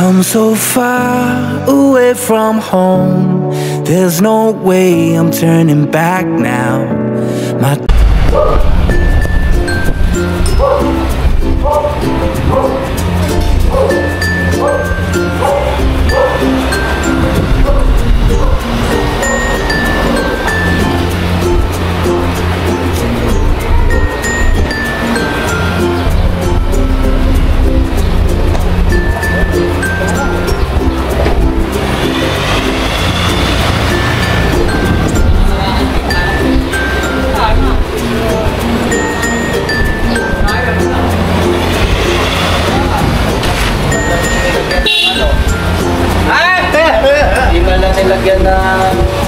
come so far away from home. There's no way I'm turning back now. My nilagyan ng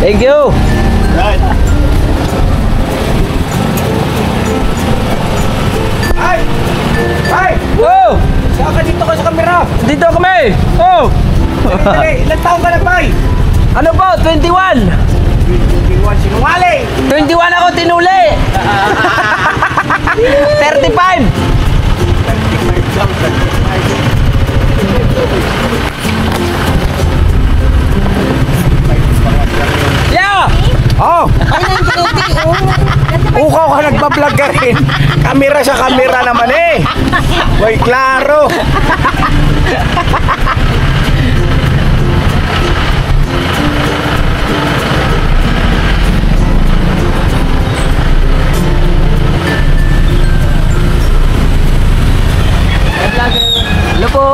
thank you. Right. Ay! Ay! Oh! Saan ka dito ka sa kamera? Dito kami! Oh! Ilan taong ka na, Bay? Ano po? 21! 21, sinungaling! 21 ako tinuli! 35! 35 lang, 35. Yeah! Oh! Ukaw ka nagbablog ka rin. Kamera sa kamera naman eh. Way klaro. Hello po!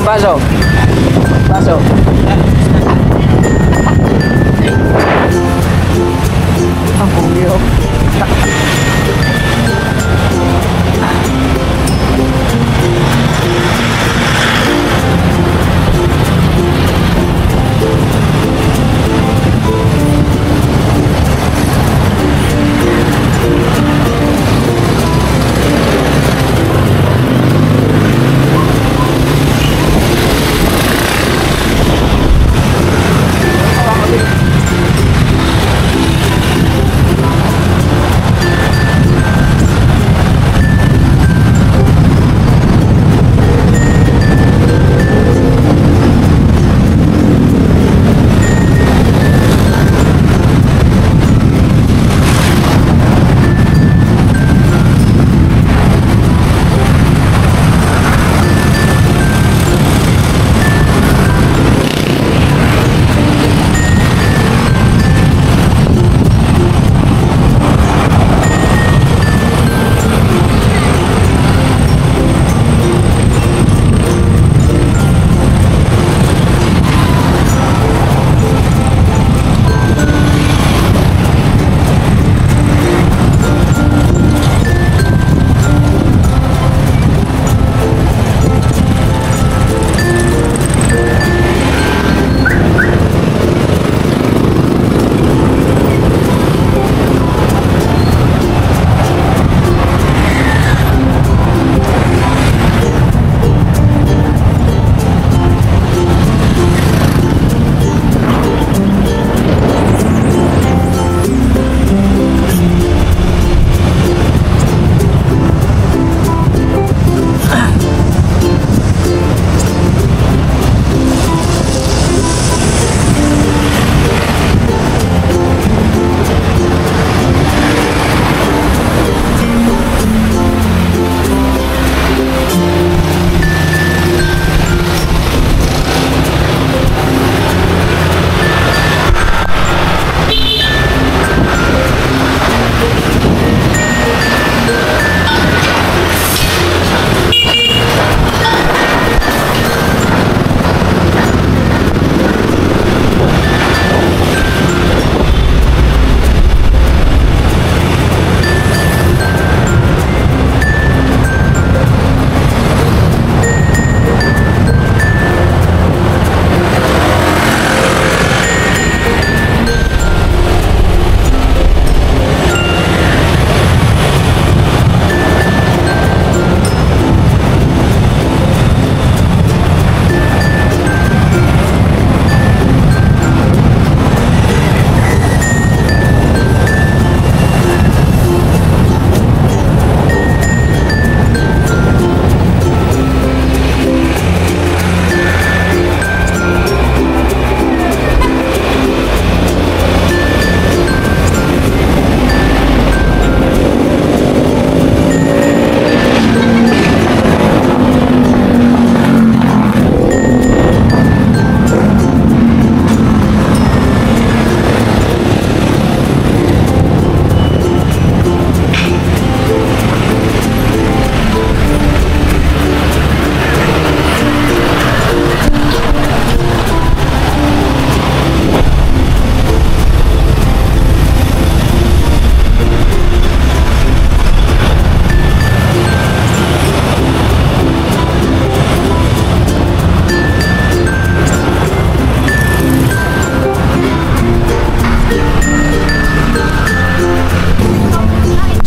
baso. Baso. Ang pumio.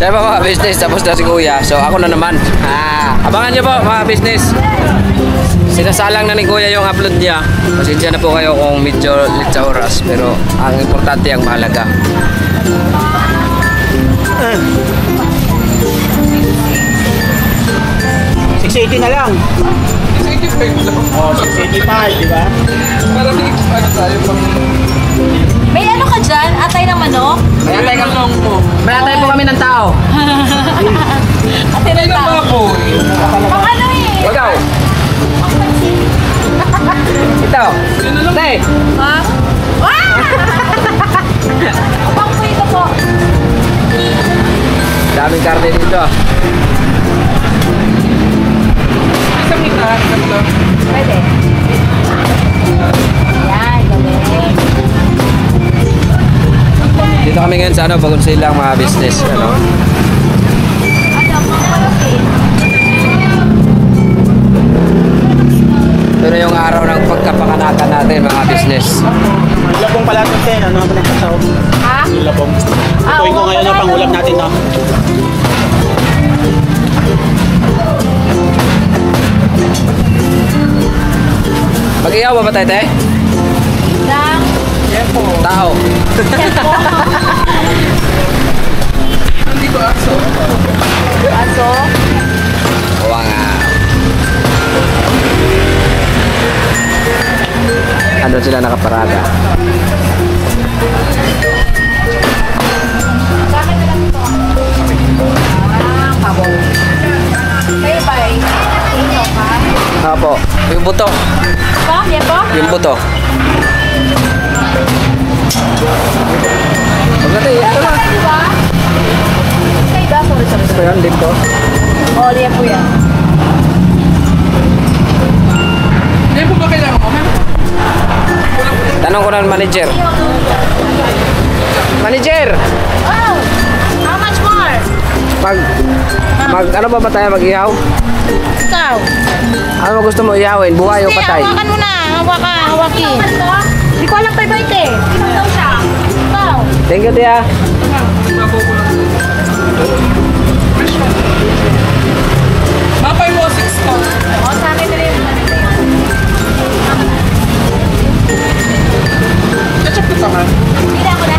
Saya po mga business, tapos na si Kuya. So ako na naman. Abangan nyo po mga business. Sinasalang na ni Kuya yung upload niya. Pasensya na po kayo kung medyo lit sa oras. Pero ang importante ang mahalaga. 680 na lang. 685 lang. Oh, 685, di ba? Parang ano tayo pang... May ano ka dyan? Atay ng manok? May atay ka lang po. May atay po kami ng tao. Atay ng tao. Baboy. Pang ano eh? Ikaw. Ito. Tay. Ha? Pang prito po. Daming karne dito. Sa kita, lang. Pwede. Yan, galing. Dito kami ngayon sa Bagong Silang mga business. Ano? Ito na yung araw ng pagkapanganakan natin mga business. Labong pala ito, Ten. Ano ba nagkasaw? Ha? Labong. Tuwing ko ngayon ang pangulam natin, no? Mag-iyaw ba tayo, te? Lang. Tao. Hindi ko aso. Aso. Wow. Ano sila nakaparada? Kabol. Kayo ba eh? Ino ka? Apo, yung buto. Pa? Yan po? Yung buto. Pagkatay, ito na. Kayo ba? Kayo ba? Sorry. Ito yan, dito. Oo, yan po yan. Hindi po ba kailangan ko? Tanong ko ng manager. Manager! Oh! How much more? Ano ba tayo mag-ihaw? Ikaw. Ano mo gusto mo ihawin? Buhay o Sige, patay? hawakan mo na. Hawakin. Hindi ko alam pa ba ito eh. Sino daw siya? Ikaw. Thank you, Tia. Mapay mo 6 ko. O, sa akin na rin. Ketchup ko taman. Hindi ako na.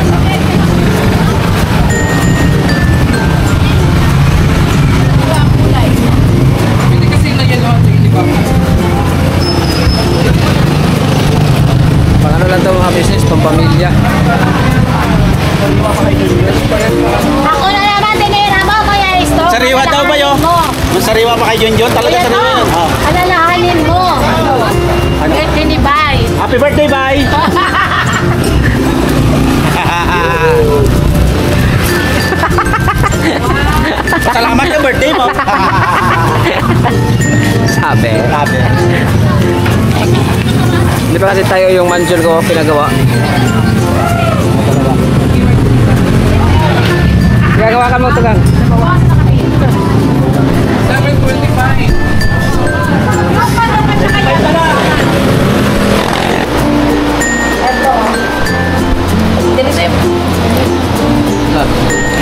Hindi kasi na yellow at hindi ba? Pang ano lang ito mga business, pang pamilya. Ako na naman, tinira mo, Kuya Risto. Sariwa daw ba yun? Masariwa pa kay Junjun? Talaga Ayan sariwa mo. yan. Oh. Alalahanin mo. Birthday ni Bay. Happy birthday, bye! Salamat sa birthday mo. Sabi. Sabi. Hindi pa kasi tayo yung mansion ko pinagawa. Gagawa ka mo ito gang. 725.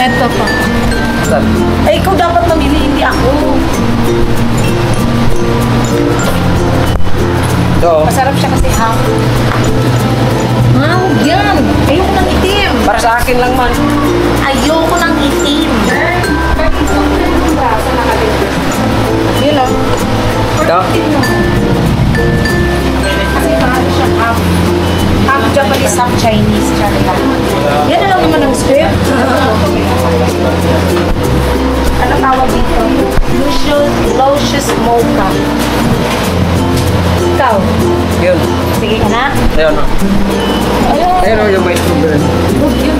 Ito po. Ay, ikaw dapat mamili, hindi ako. Ito. Masarap siya kasi ham. Wow, yan. Ayoko ng itim. Para sa akin lang man. Ayoko ng itim. Yun lang. Ito. Kasi paano siya half Japanese, half Chinese. Yan na lang naman ang script. Ano tawag dito? Luscious mocha. Ikaw. Yun. Sige ka na. Ayun. Ayun. Ayun yung may sugar. Huwag yun.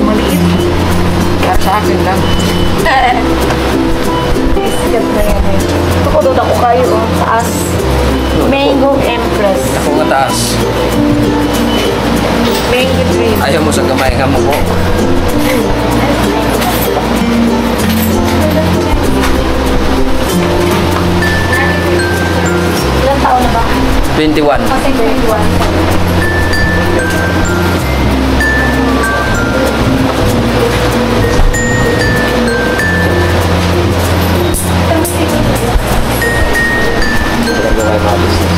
Maliit. Para sa akin lang. Sikat na yan eh. Tukodod ako kayo oh. Taas. Mango Empress. Ako nga taas. Mango Dream. Ayaw mo sa gamay nga mo ko. Ilang taon na ba? 21. Kasi 21. Pinagawa yung mga business.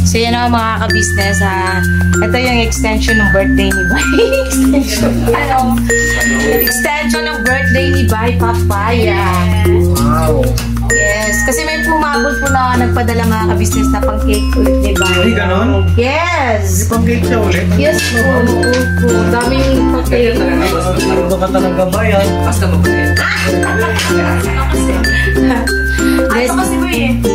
So yan ang mga ka-business ha. Ito yung extension ng birthday ni Bay. Extension ng birthday ni Bay Papaya. Wow. Yes. Kasi may pumabot po na nagpadala mga ka-business na pang-cake ulit ni Bay. Ay, ganon? Yes. Pang-cake siya ulit? Yes po. Opo. Daming pang-cake. Ito ka talaga ba yan? Basta mabait. Yes.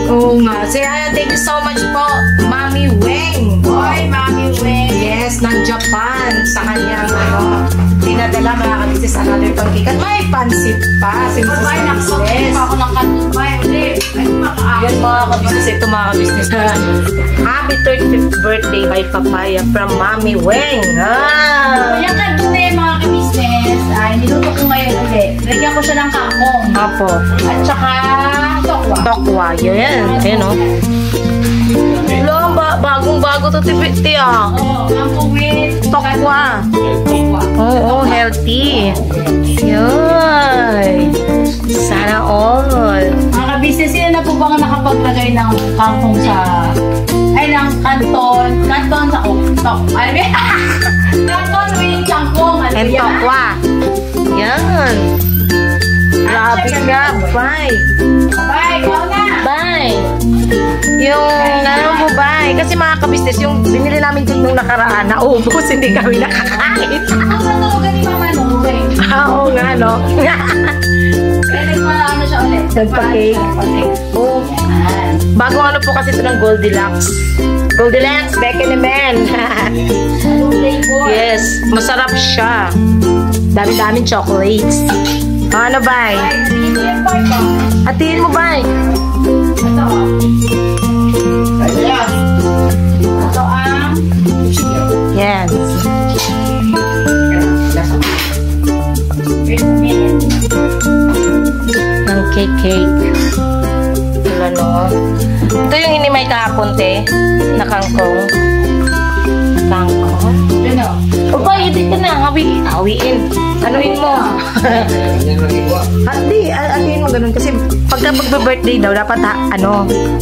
Oo nga. So, thank you so much po, Mami Weng. Boy, Mami Weng. Yes, ng Japan. Sa kanyang, nagpadala mga ka-business another pang cake. At may pansit pa. Simple sa business. Ako ng kanto ba? Hindi. Yan mga ka-business. Ito mga ka-business. Happy 35th birthday by Papaya from Mami Weng. Yung kanto na yan mga ka-business, ay niluto ko ngayon ulit. Lagyan ko siya ng kangkong. Apo. At saka tokwa. Tokwa. Yan. Ayan o. Bagong-bago to tipiti ah. Oo, kangkong with Tokwa. tokwa. Oo, healthy. Yun. Sana all. Mga ka-business, sila na po ba nga nakapaglagay ng kangkong sa... Ay, ng kanton. Kanton sa... Ay, kanton with kangkong. Ano And yan? tokwa. Yan. Grabe nga. Bye. Bye, ikaw na. Bye. Yung ano mo bye. Kasi mga ka-business, yung binili namin din nung nakaraan, naubos, hindi kami nakakain. Ang natulogan ni Mama Nuring. Oo nga, no? Kaya nagpa-ano siya ulit. Nagpa-cake. Oo. Yan. Bagong ano po kasi ito ng Goldilocks. Goldilocks, Becky naman. Anong flavor? Yes, masarap siya. Dami-daming chocolates. Ano, bye? Ay, dito yung part ko. Hatiin mo, bye? Ito. Ito ang... Yes. Wait a minute. Ng cake. Wala, no? Ito yung inimay kahapon, te. Na kangkong. Kangkong. Ano? O ba, edit ka na. Hawiin. Anuin mo. Atiin mo ganun. Kasi pagka magbe-birthday daw, dapat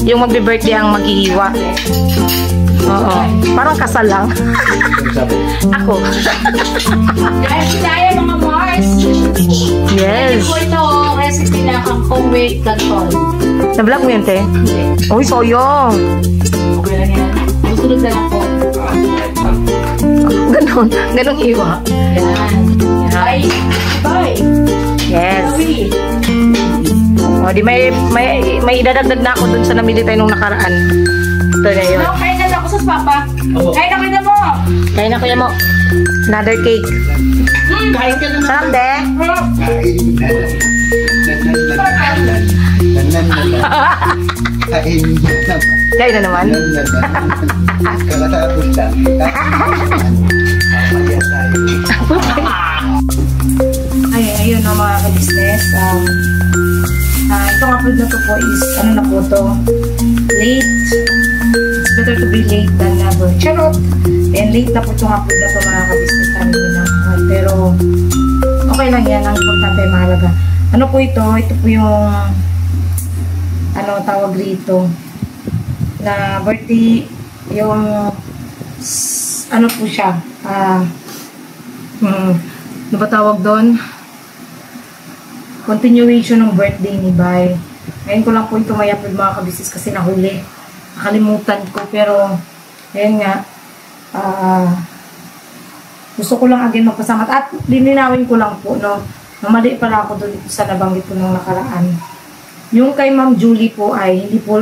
yung magbe-birthday ang maghihiwa. Oo. Parang kasal lang. Ako. Dahil sinaya mga Mars. Yes. Ito po ito, recipe na kangkong with canton. Na-vlog mo yun, te? Uy, soyo. Okay lang yan. Susunod na lang po. Ganun hiwa. Yan. Bye. Bye. Yes. Bye. O, di may idadagdag na ako dun sa namili tayo nung nakaraan. Ito na yun. Ano, kain na ako sa papa. Kain na kain na mo. Kaya na kuya mo. Another cake. Kain ka na. Sarap, de. Kaya na naman. Kakatapos lang. Ayun na mga ka-business. Itong upload na to po is, ano na po to? Late. It's better to be late than never. Charot! And late na po itong upload na to mga ka-business namin na. Pero, okay lang yan. Ang importante ay mahalaga. Ano po ito? Ito po yung tawag rito na birthday yung ano po siya ano ba tawag doon? Continuation ng birthday ni Bay. Ngayon ko lang po ito may upload mga kabisnes kasi nahuli. Nakalimutan ko pero ayun nga gusto ko lang again magpasalamat at lininawin ko lang po no, mali pala ako doon sa nabanggit ko nung nakaraan. Yung kay Ma'am Julie po ay hindi po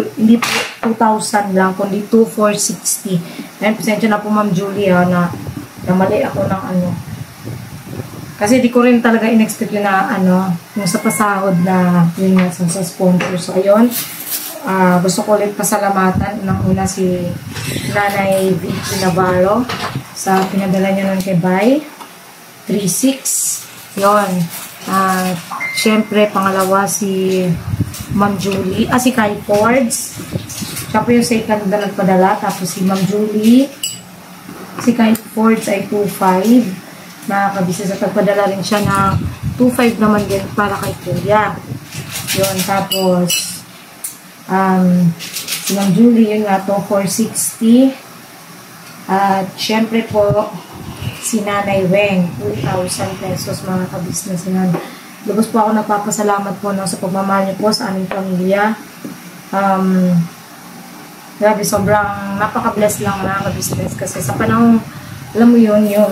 2,000 lang kundi 2,460. Ayun, pasensya na po Ma'am Julie na mali ako ng kasi di ko rin talaga in-expect yun na yung sa pasahod na yun nga sa sponsor. So ayun, gusto ko ulit pasalamatan ng una si Nanay Vicky Navarro sa pinadala niya nun kay Bay 36 yun. Syempre pangalawa si Ma'am Julie, si Kai Fords. Siya po yung second na nagpadala. Tapos si Ma'am Julie, si Kai Fords ay 2,500. Nakakabisa sa pagpadala rin siya na 2,500 naman din para kay Kuya. Yun, tapos si Ma'am Julie, yun nga to 460. At syempre po si Nanay Weng, 2,000 pesos mga kabisnes yan. Lubos po ako nagpapasalamat po sa pagmamahal niyo po sa aming pamilya. Grabe, sobrang napaka-bless lang mga kabisnes kasi sa panahon, alam mo yun, yung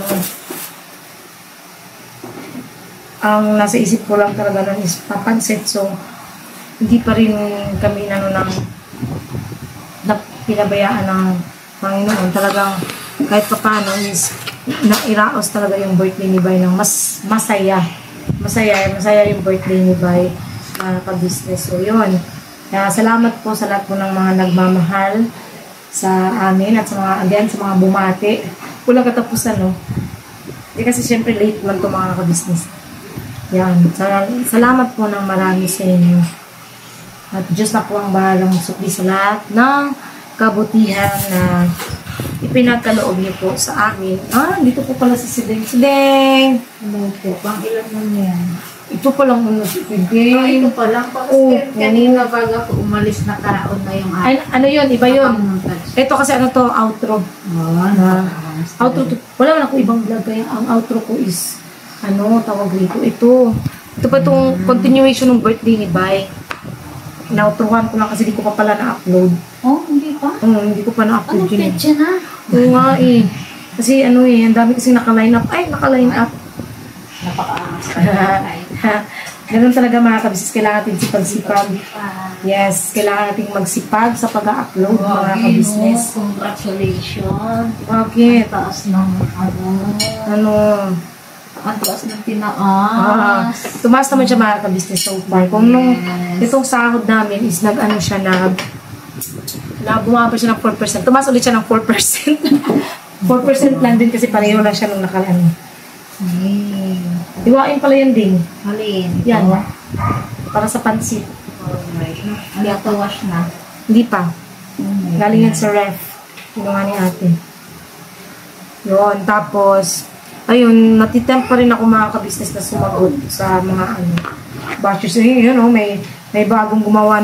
ang nasa isip ko lang talaga nun is papansit. So, hindi pa rin kami na pinabayaan ng Panginoon. Talagang kahit pa paano is iraos talaga yung birthday ni Bay ng mas masaya. Masaya yung birthday ni Bay ka-business. So, yun. Salamat po sa lahat po ng mga nagmamahal sa amin at sa mga bumati. Walang katapusan, no? Kasi syempre late man ito mga ka-business. Yan. Salamat po ng marami sa inyo. At Diyos na po ang bahalang sukli sa lahat ng kabutihan na ipinagkaloob niyo po sa amin. Dito po pala si Sideng. Sideng! Ano po? Pang ilan na yan? Ito pa lang muna si Sideng. Ito pa lang. Kanina bago ako umalis na karaon na yung ano yun? Iba yun. Ito kasi ano to? Outro. Outro to. Wala man ako ibang vlog. Kaya ang outro ko is tawag rito. Ito pa itong continuation ng birthday ni Bay. Nautuhan ko lang kasi di ko pa pala na-upload. Hindi pa? Hindi ko pa na-upload yun. Petya na? Oo nga eh. Kasi ang dami kasi naka-line up. Naka-line up. Napaka-angas. Ganun talaga mga kabisnes. Kailangan natin sipagsipag. Yes, kailangan natin magsipag sa pag-upload mga kabisnes. Congratulations. Bakit? Taas ng ang taas ng tinaas. Tumaas naman siya mga ka-business so far. Kung itong sahod namin is siya bumaba siya ng 4%. Tumaas ulit siya ng 4%. 4% lang din kasi pareho lang siya nung nakaraan. Iwain pala yan din. Halin. Yan. Para sa pansit. Hindi ako wash na. Hindi pa. Galing yan sa ref. Kinuha ni ate. Yun. Tapos, ayun, natitempt pa rin ako mga ka-business na sumagot sa mga bashers. May bagong gumawa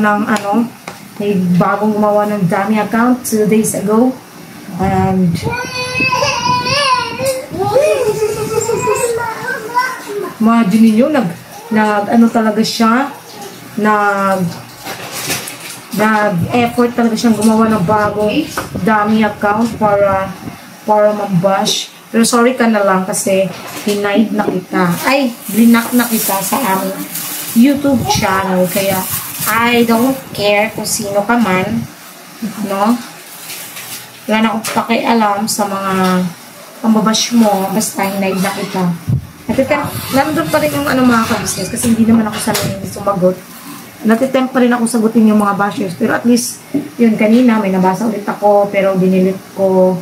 ng dummy account 2 days ago. And imagine ninyo, talaga siya, nag-effort talaga siyang gumawa ng bagong dummy account para mabash. Pero sorry ka na lang kasi blinak na kita sa aming YouTube channel. Kaya I don't care kung sino ka man. No? Wala na akong pakialam sa mga pambabash mo. Basta hinaid na kita. Nandun pa rin yung mga ka-business kasi hindi naman ako sanay sumagot. Natitempt pa rin ako sagutin yung mga bashers. Pero at least, yun kanina may nabasa ulit ako pero dinilit ko.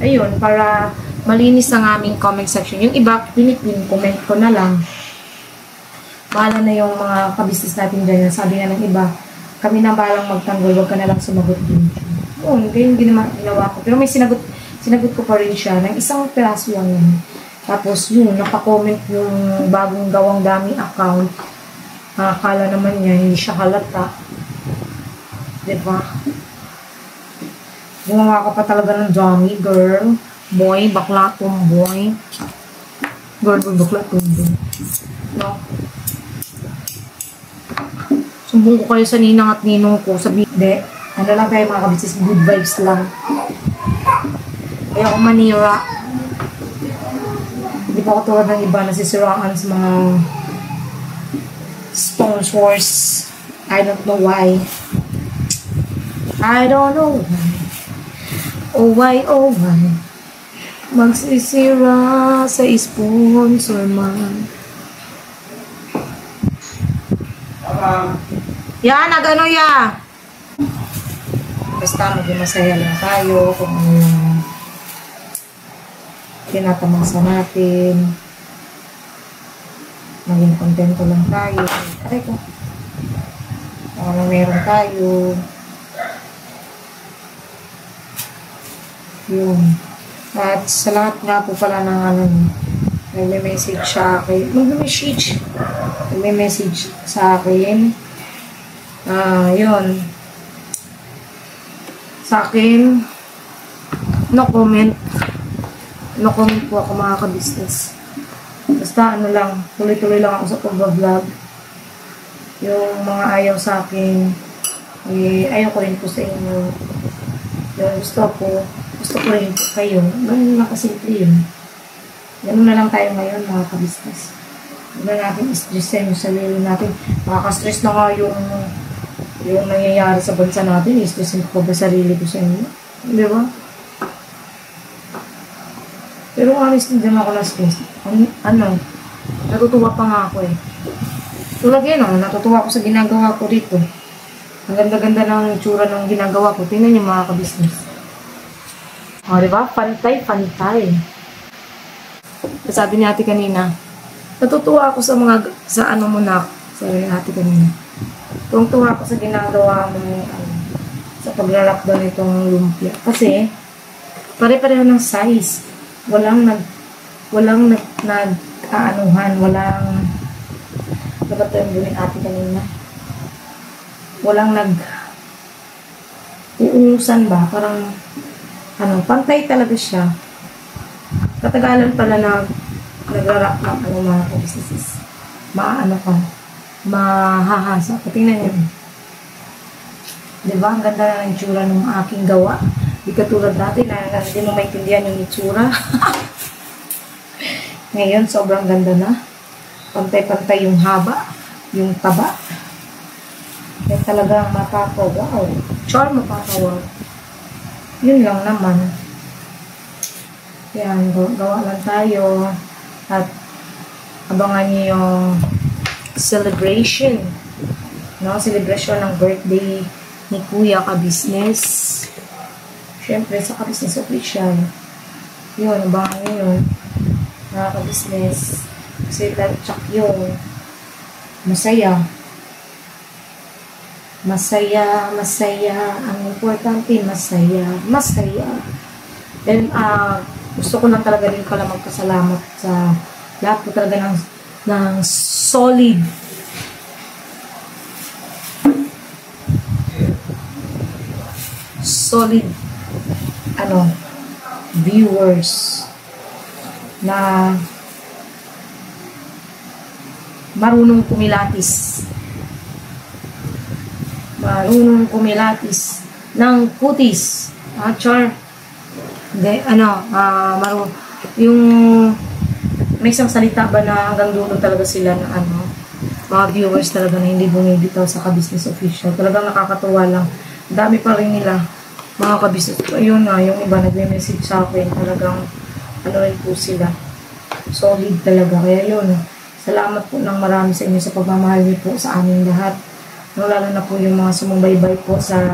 Ayun, para malinis ang aming comment section. Yung iba, comment ko na lang. Bahala na yung mga ka-business natin dyan. Sabi nga ng iba, kami na balang magtanggol, huwag ka na lang sumagot din. Ganyan din naman ginawa ko. Pero may sinagot ko pa rin siya ng isang piraso lang yun. Tapos yun, nakakomment yung bagong gawang dummy account. Akala naman niya, hindi siya halata. Diba? Gumawa ka pa talaga ng dummy, girl. Boy, bakla, tomboy. Girl, bakla, tomboy. No? Sumbong ko kayo sa ninang at ninong ko. Sabi, ano lang tayo mga kabitsis, good vibes lang. Kaya ako manira. Hindi pa ako tulad ng iba nasisiraan sa mga sponsors. I don't know why. I don't know why. Oh why. Magsisira sa sponsor man. Yan, nagano ya. Basta maging masaya lang tayo kung ano yung tinatamasa natin. Maging kontento lang tayo. Aray ko. Ano meron tayo. Yun. At sa lahat nga po pala ng nagme-message sa akin. Nagme-message sa akin. Yun. Sa akin, no comment. No comment po ako mga ka-business. Basta ano lang, tuloy-tuloy lang ako sa pag-vlog. Yung mga ayaw sa akin, ayaw ko rin po sa inyo. Yung gusto ko rin po kayo. Ganun lang kasimple yun. Ganun na lang tayo ngayon mga ka-business. Huwag na natin i-stress yung sarili natin. Makaka-stress na nga yung nangyayari sa bansa natin. I-stressin ko ba sarili ko sa inyo? Di ba? Pero honestly, din ako na-stress. Ano, natutuwa pa nga ako eh. Tulad yan o, natutuwa ako sa ginagawa ko dito. Ang ganda-ganda ng itsura ng ginagawa ko. Tingnan niyo mga ka-business. O, diba? Pantay-pantay. Sabi ni ate kanina, natutuwa ako sa ano mo na, sabi ni ate kanina. Tuwang-tuwa ako sa ginagawa mo, sa paglalakdan nitong lumpia. Kasi, pare-pareho ng size. Walang nag-aanuhan, walang, dapat ito yung bunin ate kanina. Walang uungusan ba? Parang, pantay talaga siya. Katagalan pala nagra-rock ng mga businesses. Mahahasa. Patingnan nyo. Diba? Ang ganda na ng itsura ng aking gawa. Di katulad dati na hindi mo maintindihan yung itsura. Ngayon, sobrang ganda na. Pantay-pantay yung haba, yung taba. Kaya talagang mapapawaw. Char mapapawaw. Yun lang naman. Yan, gawa lang tayo. At abangan niyo yung celebration. No? Celebration ng birthday ni Kuya Ka-Business. Siyempre, sa Ka-Business official. Yun, abangan niyo yun. Mga Ka-Business. Kasi tsak yun. Masaya. Masaya, masaya. Ang importante, masaya. Masaya. And, gusto ko lang talaga rin pala magpasalamat sa lahat po talaga ng solid viewers na marunong kumilatis ng kutis. Char. Yung may isang salita ba na hanggang dulo talaga sila na mga viewers talaga na hindi bumibitaw sa Ka-Business official. Talagang nakakatuwa lang. Dami pa rin nila mga Ka-Business. Ayun nga, yung iba nagme-message sa akin. Talagang rin po sila. Solid talaga. Kaya yun, salamat po ng marami sa inyo sa pagmamahal niyo po sa aming lahat. Lalo na po yung mga sumubaybay po sa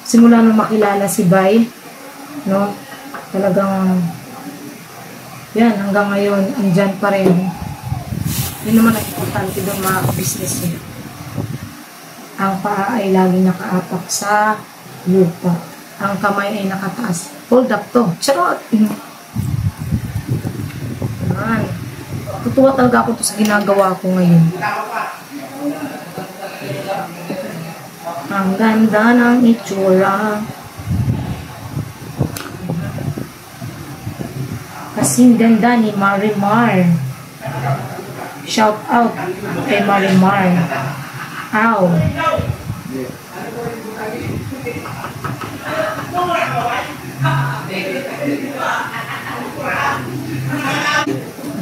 simula nung makilala si Bay, no? Talagang yan, hanggang ngayon andyan pa rin. Yun naman ang importante doon mga business niya. Ang paa ay laging nakaapak sa lupa. Ang kamay ay nakataas. Hold up to. Charot! Yan. Tutuwa talaga ako to sa ginagawa ko ngayon. Ang ganda ng itsura. Kasing ganda ni Marimar. Shout out kay Marimar. Ow.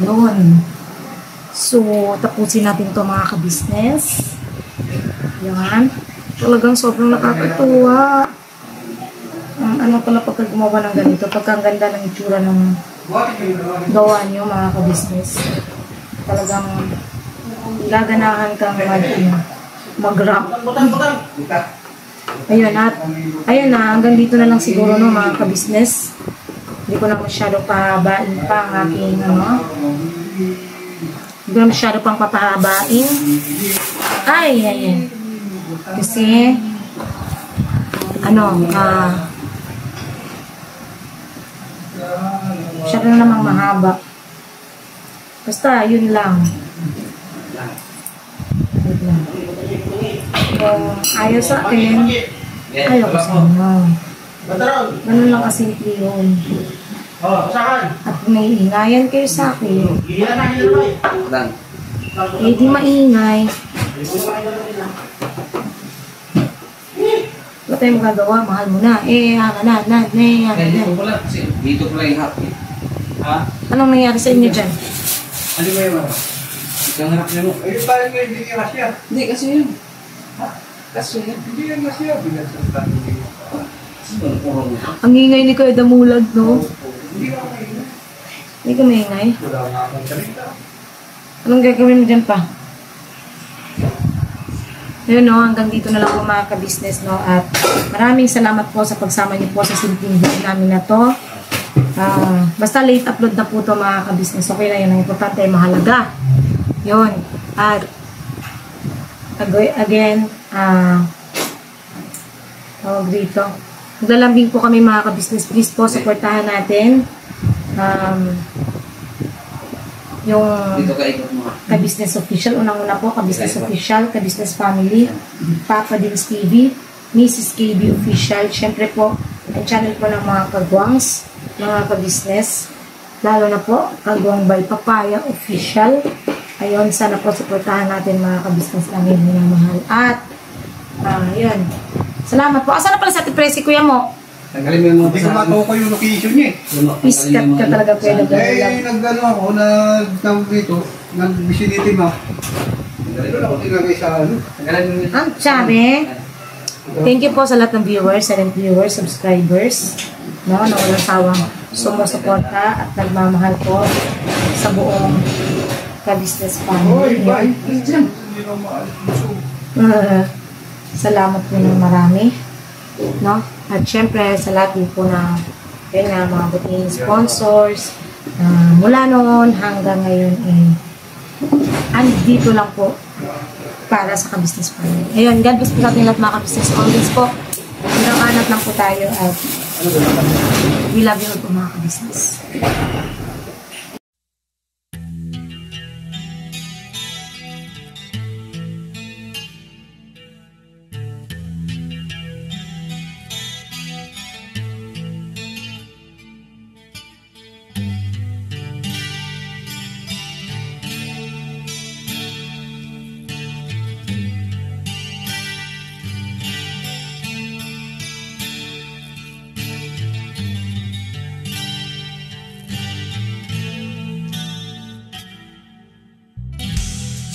Yun. So, tapusin natin to mga ka-business. Yan. Talagang sobrang nakakatuwa. Ano pala pagka gumawa ng ganito, pagka ang ganda ng itsura ng gawa nyo mga ka-business. Talagang gaganahan kang mag-rap. Ayun na, hanggang dito na lang siguro no mga ka-business. Hindi ko na masyado pahabain pa ang aking hindi ko na masyado pang papahabain. Ay. Kasi masyado na namang mahaba. Basta, yun lang. Kung ayaw sa akin, ayaw ko sa inyo. Ganun lang kasimple yun. At kung naiingayan kayo sa akin, di maingay. Wala tayong magagawa, mahal mo na. Dito pala yung happy. Anong nangyari sa inyo dyan? Ano ba yun? Isang harap niya mo. Ayun tayo ngayon, hindi ka siya. Hindi, kasi yun. Kasi yun. Hindi yan na siya. Binasan tayo. Ang ingay ni Kuya Damulag, no? Hindi ka maingay. Anong gagawin mo dyan pa? Ayun, no? Hanggang dito na lang po mga ka-business, no? At maraming salamat po sa pagsama niyo po sa simpleng vlog namin na to. Basta late upload na po to mga ka-business. Okay na yun. Ang importante ay mahalaga. Yun. At again, tawag dito. Maglalambing po kami mga ka-business. Please po, supportahan natin yung ka-business official. Unang-una po, ka-business official, ka-business family, Papa Dins TV, Mrs. KB official. Siyempre po, ang channel po ng mga kagwangs, mga ka-business. Lalo na po, Kagwang by Papaya official. Ayun, sana po supportahan natin mga ka-business namin minamahal. At, yun. Salamat po. Asa na pala sa Presi, kuya mo? Tanggalin mo yung mga hindi ko matukoy yung location niya eh. Piskat ka talaga, kuya. Nag-ano ako, nag-tawag dito, nag-vicinity map. Doon ako tinagay sa ano. Ang sabi, thank you po sa lahat ng viewers, silent viewers, subscribers, no, na walang sawang sumusuporta at nagmamahal po sa buong ka-business family. Salamat po ng marami, no? At syempre sa lahat din po na mga buting sponsors mula noon hanggang ngayon andito lang po para sa ka-business family. Ayun, God bless po sa ating lahat mga ka-business. Always po, hinahanap lang po tayo at we love you all po mga ka-business.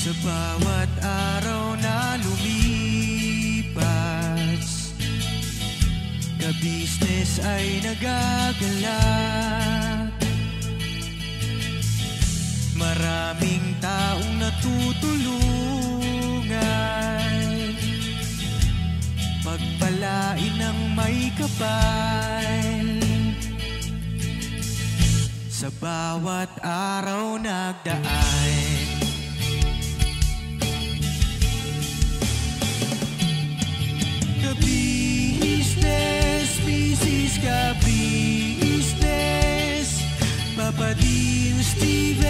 Sa bawat araw na lumipas, ka-business ay nagagalak. Maraming taong natutulungan, pagpalain ng may kapal. Sa bawat araw nagdaan, ka-business, Mrs. Ka-business, Papa Dins TV,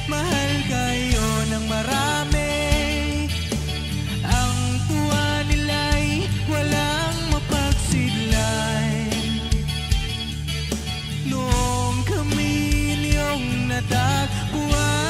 mahal kayo ng marami. Ang tuwa nila'y walang mapagsidlan. Noong kami niyong natagpuan,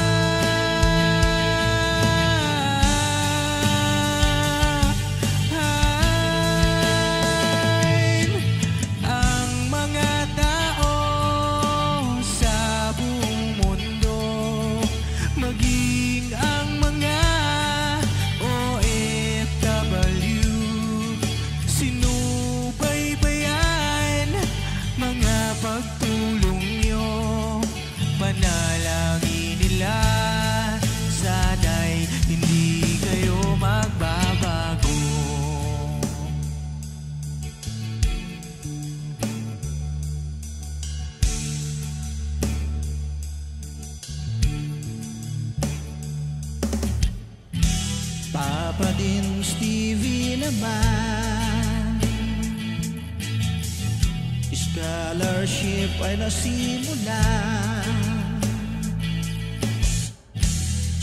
Papa Dins TV naman, scholarship ay nasimula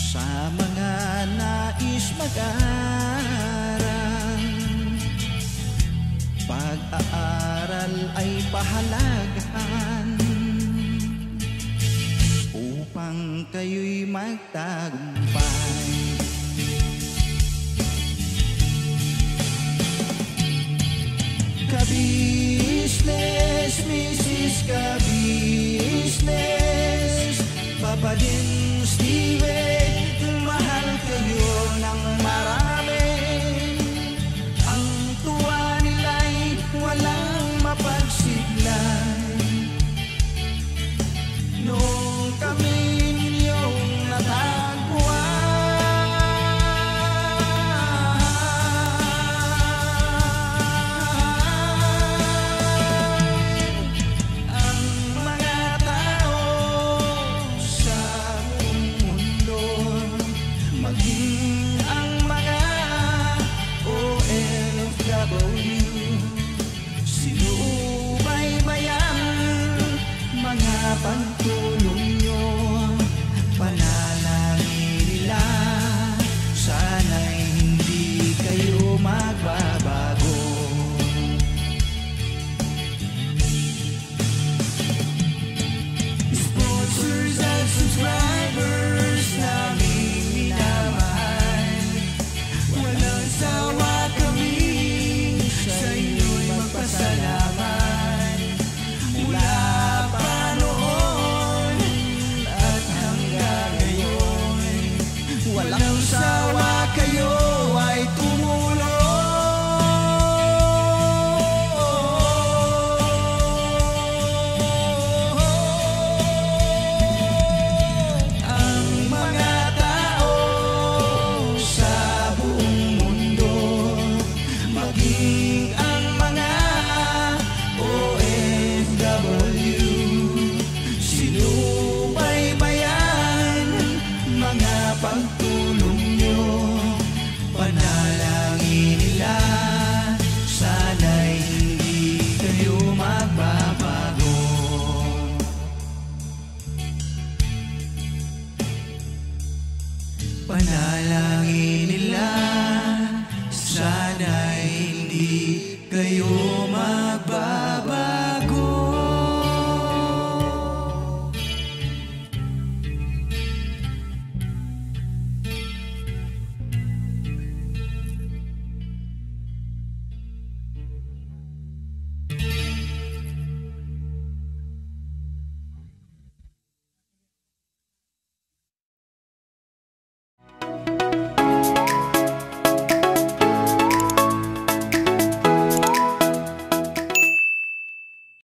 sa mga nais mag-aral. Pag-aaral ay pahalagahan upang kayo'y magtagumpay. Ka-business, Mrs. Ka-business, Papa Dins TV, mahal kayo ng marami. Ang tuwa nila'y walang kayo magbabalik.